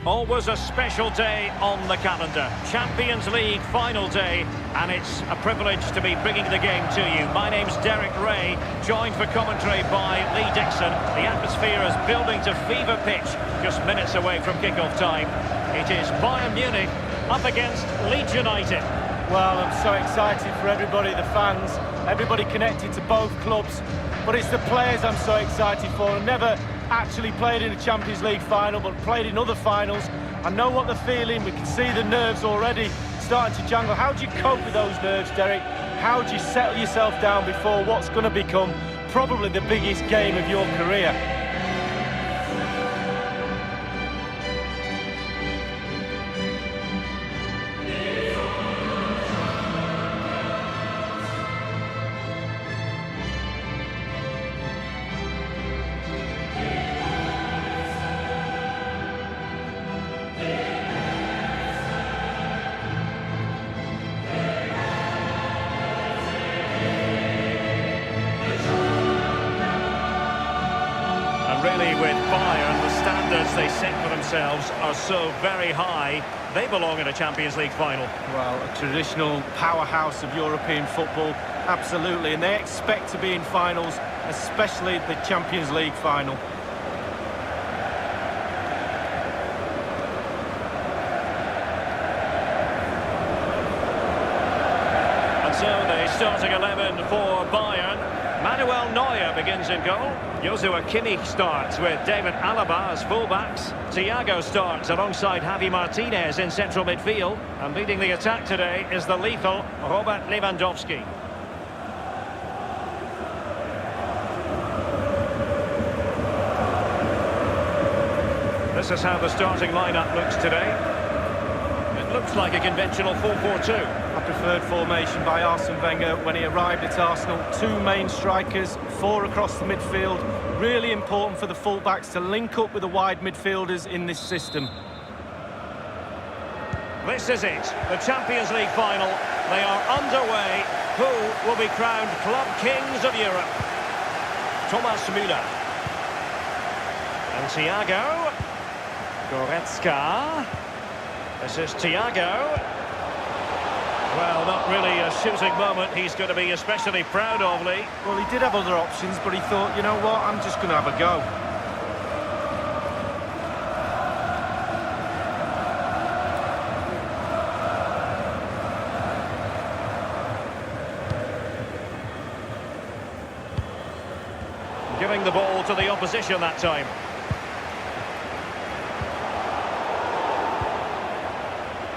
Always a special day on the calendar. Champions League final day, and it's a privilege to be bringing the game to you. My name's Derek Ray, joined for commentary by Lee Dixon. The atmosphere is building to fever pitch, just minutes away from kick-off time. It is Bayern Munich up against Leeds United. Well, I'm so excited for everybody, the fans, everybody connected to both clubs. But it's the players I'm so excited for. I've never actually played in a Champions League final, but played in other finals. I know what they're feeling. We can see the nerves already starting to jangle. How do you cope with those nerves, Derek? How do you settle yourself down before what's going to become probably the biggest game of your career? Really, with Bayern, the standards they set for themselves are so very high. They belong in a Champions League final. Well, a traditional powerhouse of European football, absolutely. And they expect to be in finals, especially the Champions League final. And so the starting 11 for Bayern. Manuel Neuer begins in goal. Joshua Kimmich starts with David Alaba as fullbacks. Thiago starts alongside Javi Martinez in central midfield. And leading the attack today is the lethal Robert Lewandowski. This is how the starting lineup looks today. It looks like a conventional 4-4-2. A preferred formation by Arsene Wenger when he arrived at Arsenal. Two main strikers, four across the midfield. Really important for the fullbacks to link up with the wide midfielders in this system. This is it, the Champions League final. They are underway. Who will be crowned Club Kings of Europe? Thomas Müller. And Thiago. Goretzka. This is Thiago. Well, not really a shooting moment he's going to be especially proud of, Lee. Well, he did have other options, but he thought, you know what, I'm just going to have a go. Giving the ball to the opposition that time.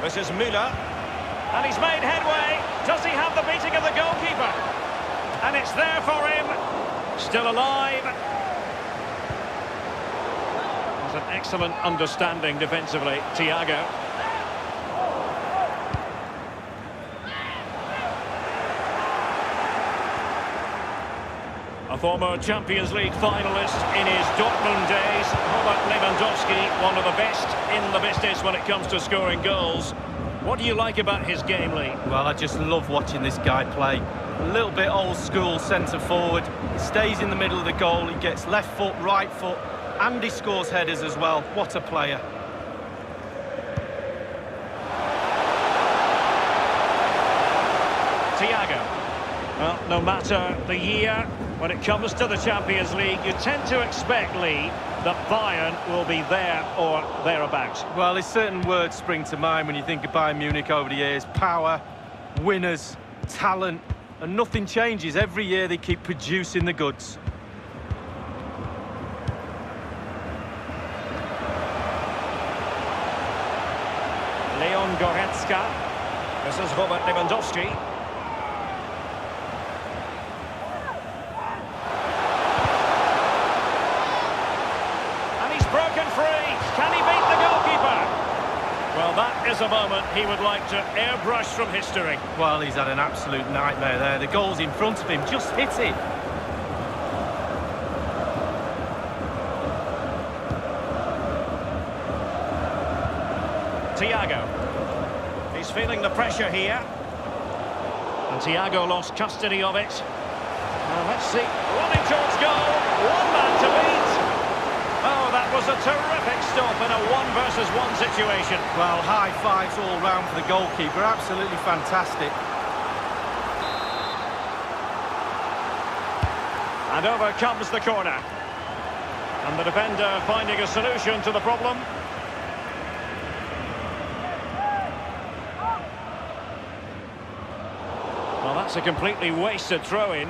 This is Müller. And he's made headway. Does he have the beating of the goalkeeper? And it's there for him. Still alive. There's an excellent understanding defensively. Thiago. A former Champions League finalist in his Dortmund days, Robert Lewandowski, one of the best in the business when it comes to scoring goals. What do you like about his game, Lee? Well, I just love watching this guy play. A little bit old school centre forward. He stays in the middle of the goal. He gets left foot, right foot, and he scores headers as well. What a player. Thiago. Well, no matter the year, when it comes to the Champions League, you tend to expect, Lee, that Bayern will be there or thereabouts. Well, there's certain words spring to mind when you think of Bayern Munich over the years. Power, winners, talent, and nothing changes. Every year they keep producing the goods. Leon Goretzka. This is Robert Lewandowski. Broken free. Can he beat the goalkeeper? Well, that is a moment he would like to airbrush from history. Well, he's had an absolute nightmare there. The goal's in front of him. Just hit it. Thiago. He's feeling the pressure here. And Thiago lost custody of it. Now let's see. Running towards goal. One man to beat. Oh, that was was a terrific stop in a 1-versus-1 situation. Well, high fives all round for the goalkeeper. Absolutely fantastic. And over comes the corner. And the defender finding a solution to the problem. Well, that's a completely wasted throw-in.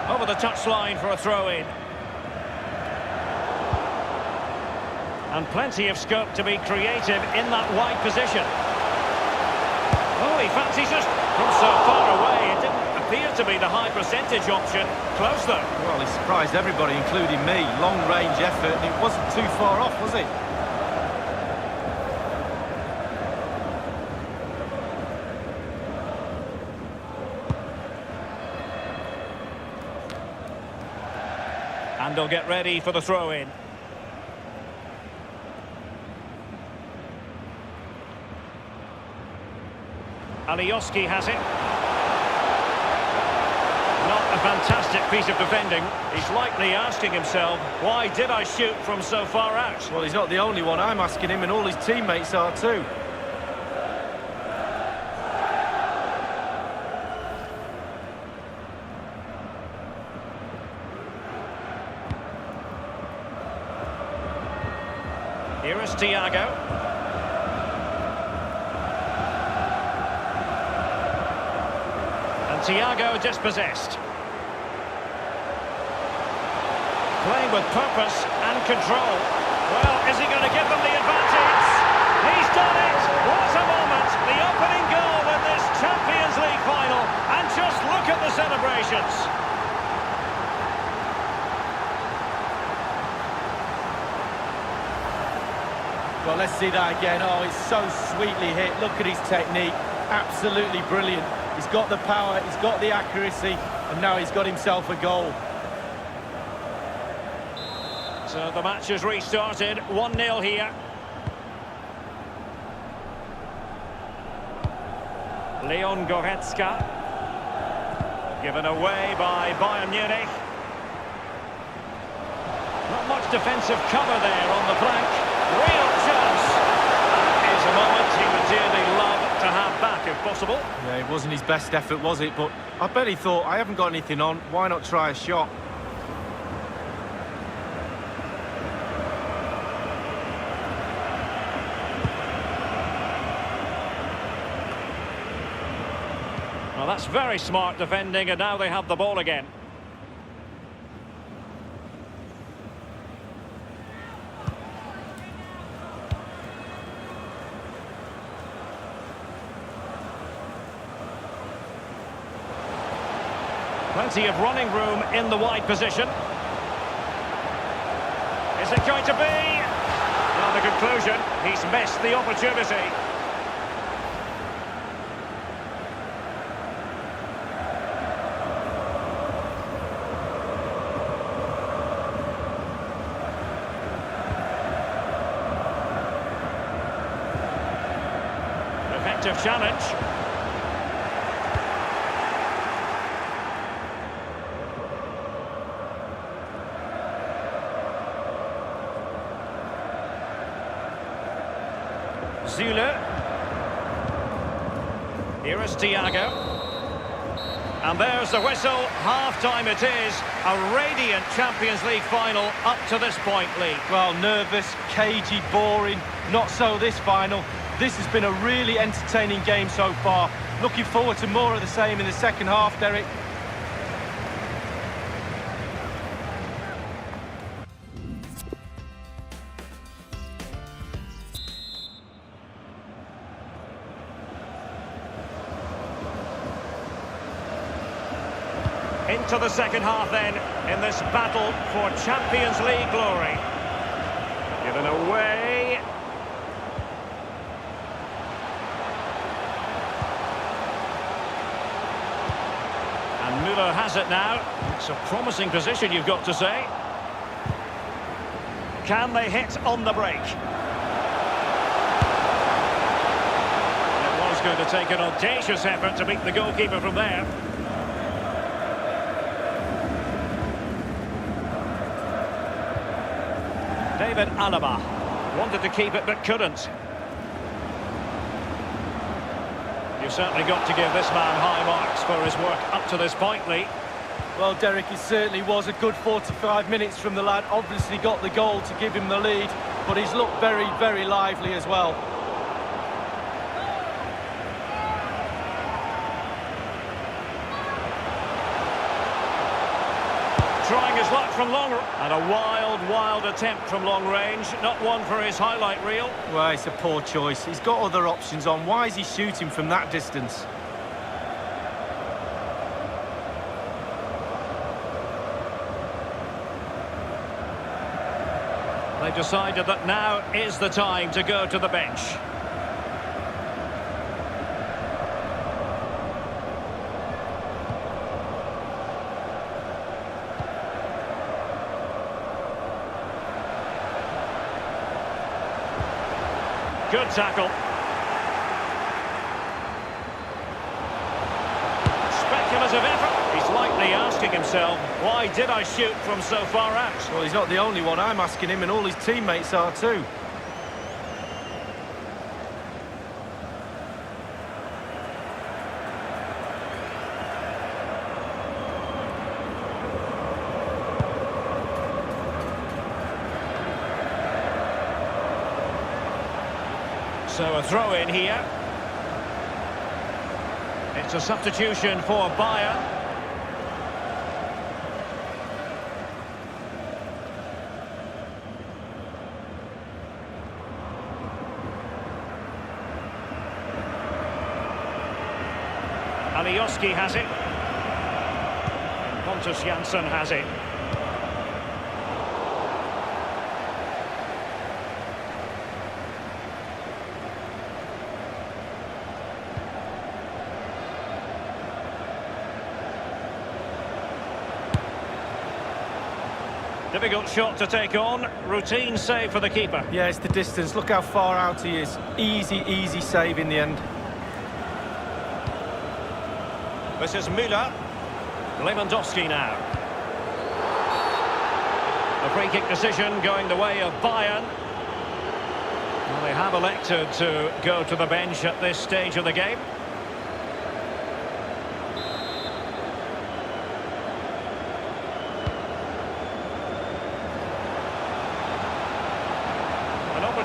Over the touchline for a throw-in. And plenty of scope to be creative in that wide position. Oh, he fancies it from so far away. It didn't appear to be the high percentage option. Close though. Well, he surprised everybody, including me. Long-range effort, and it wasn't too far off, was it? And they'll get ready for the throw-in. Alioski has it. Not a fantastic piece of defending. He's likely asking himself, why did I shoot from so far out? Well, he's not the only one. I'm asking him, and all his teammates are too. Here is Thiago. And Thiago dispossessed. Playing with purpose and control. Well, is he going to give them the advantage? He's done it! What a moment! The opening goal in this Champions League final. And just look at the celebrations. Well, let's see that again. Oh, it's so sweetly hit. Look at his technique. Absolutely brilliant. He's got the power, he's got the accuracy, and now he's got himself a goal. So the match has restarted. 1-0 here. Leon Goretzka. Given away by Bayern Munich. Not much defensive cover there on the flank. Real chance. That is a moment he would dearly love to have back if possible. Yeah, it wasn't his best effort, was it? But I bet he thought, I haven't got anything on, why not try a shot? Well, that's very smart defending, and now they have the ball again. Plenty of running room in the wide position. Is it going to be? Well, the conclusion, he's missed the opportunity. Effective challenge. Zule. Here is Thiago. And there's the whistle. Half-time it is. A radiant Champions League final up to this point, Lee. Well, nervous, cagey, boring. Not so this final. This has been a really entertaining game so far. Looking forward to more of the same in the second half, Derek. Into the second half then, in this battle for Champions League glory. Given away. And Müller has it now. It's a promising position, you've got to say. Can they hit on the break? It was going to take an audacious effort to beat the goalkeeper from there. David Alaba wanted to keep it but couldn't. You've certainly got to give this man high marks for his work up to this point, Lee. Well, Derek, it certainly was a good 45 minutes from the lad. Obviously got the goal to give him the lead, but he's looked very, very lively as well. Trying his luck from long, and a wild attempt from long range. Not one for his highlight reel. Well, it's a poor choice. He's got other options on. Why is he shooting from that distance? They've decided that now is the time to go to the bench. Good tackle. Speculative effort. He's likely asking himself, why did I shoot from so far out? Well, he's not the only one. I'm asking him, and all his teammates are too. So a throw in here. It's a substitution for Bayern. Alioski has it. Pontus Jansson has it. Difficult shot to take on. Routine save for the keeper. Yeah, it's the distance. Look how far out he is. Easy save in the end. This is Müller. Lewandowski now. The free kick decision going the way of Bayern. Well, they have elected to go to the bench at this stage of the game.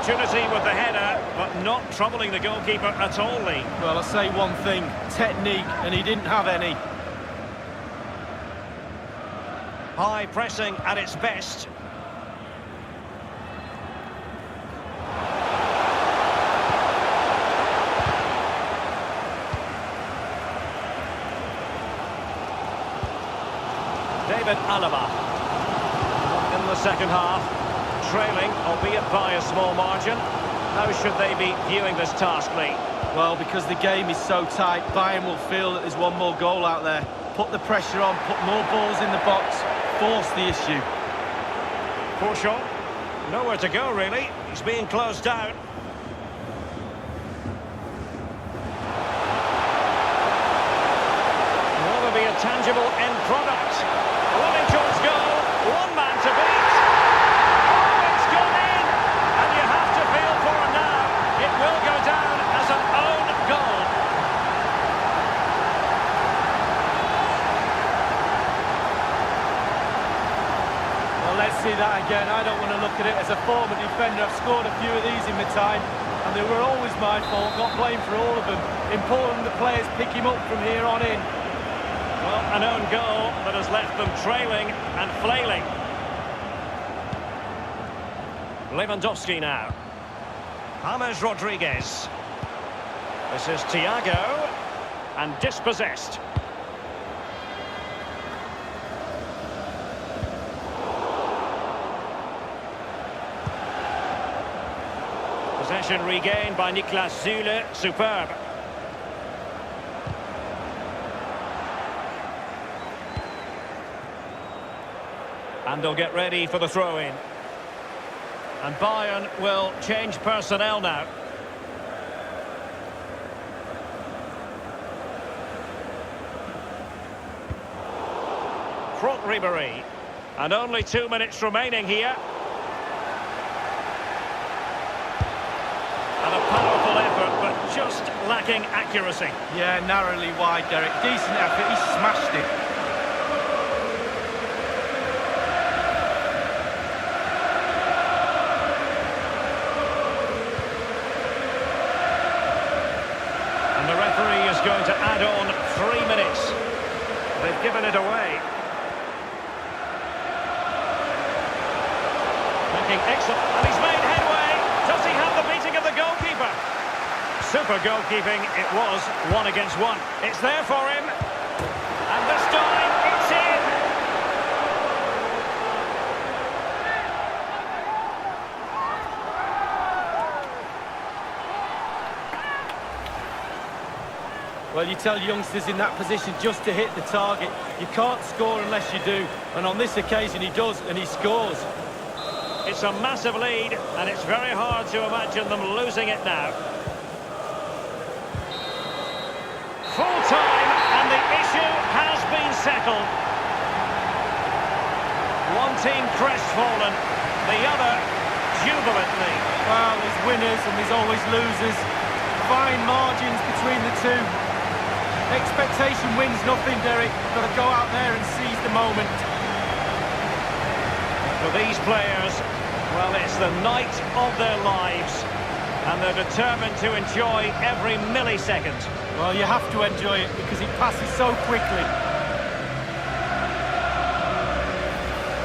Opportunity with the header, but not troubling the goalkeeper at all, Lee. Well, I'll say one thing, technique, and he didn't have any. High pressing at its best. David Alaba in the second half. Trailing, albeit by a small margin. How should they be viewing this task, Lee? Well, because the game is so tight, Bayern will feel that there's one more goal out there. Put the pressure on, put more balls in the box, force the issue. Poor shot. Nowhere to go, really. He's being closed down. Will there be a tangible end product? Wellington's goal, one man to beat. Let's see that again. I don't want to look at it as a former defender. I've scored a few of these in my time, and they were always my fault. Got blamed for all of them. Important the players pick him up from here on in. Well, an own goal that has left them trailing and flailing. Lewandowski now. James Rodriguez. This is Thiago, and dispossessed. Possession regained by Niklas Süle. Superb. And they'll get ready for the throw-in. And Bayern will change personnel now. Franck Ribéry. And only 2 minutes remaining here. And a powerful effort, but just lacking accuracy. Yeah, narrowly wide, Derek. Decent effort, he smashed it. And the referee is going to add on 3 minutes. They've given it away. Making excellent, and he's made headway. Does he have the beating of the goalkeeper? Super goalkeeping it was, 1 against 1. It's there for him. And this time, it's in. Well, you tell youngsters in that position just to hit the target. You can't score unless you do. And on this occasion, he does, and he scores. It's a massive lead, and it's very hard to imagine them losing it now. Full time, and the issue has been settled. One team crestfallen, the other jubilantly. Well, there's winners and there's always losers. Fine margins between the two. Expectation wins nothing, Derek. Got to go out there and seize the moment. For these players, well, it's the night of their lives, and they're determined to enjoy every millisecond. Well, you have to enjoy it because it passes so quickly.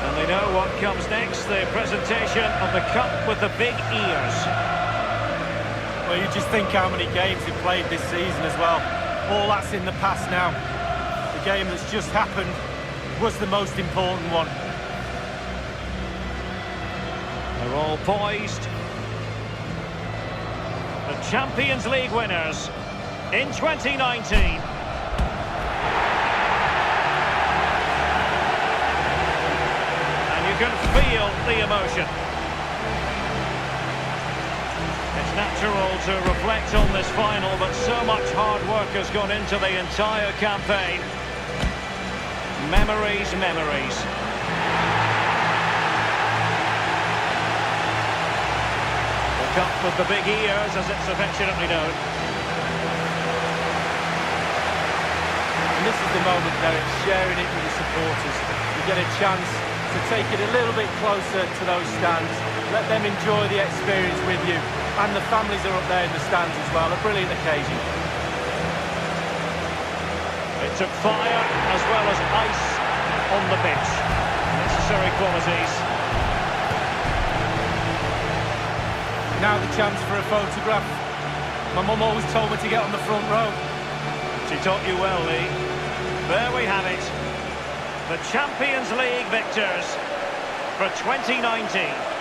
And they know what comes next, the presentation of the cup with the big ears. Well, you just think how many games they've played this season as well. All that's in the past now. The game that's just happened was the most important one. They're all poised. The Champions League winners in 2019. And you can feel the emotion. It's natural to reflect on this final, but so much hard work has gone into the entire campaign. Memories, memories. The cup with the big ears, as it's affectionately known. And this is the moment, Derek, sharing it with the supporters. You get a chance to take it a little bit closer to those stands. Let them enjoy the experience with you. And the families are up there in the stands as well. A brilliant occasion. It took fire as well as ice on the pitch. Necessary qualities. Now the chance for a photograph. My mum always told me to get on the front row. She taught you well, Lee. There we have it. The Champions League victors for 2019.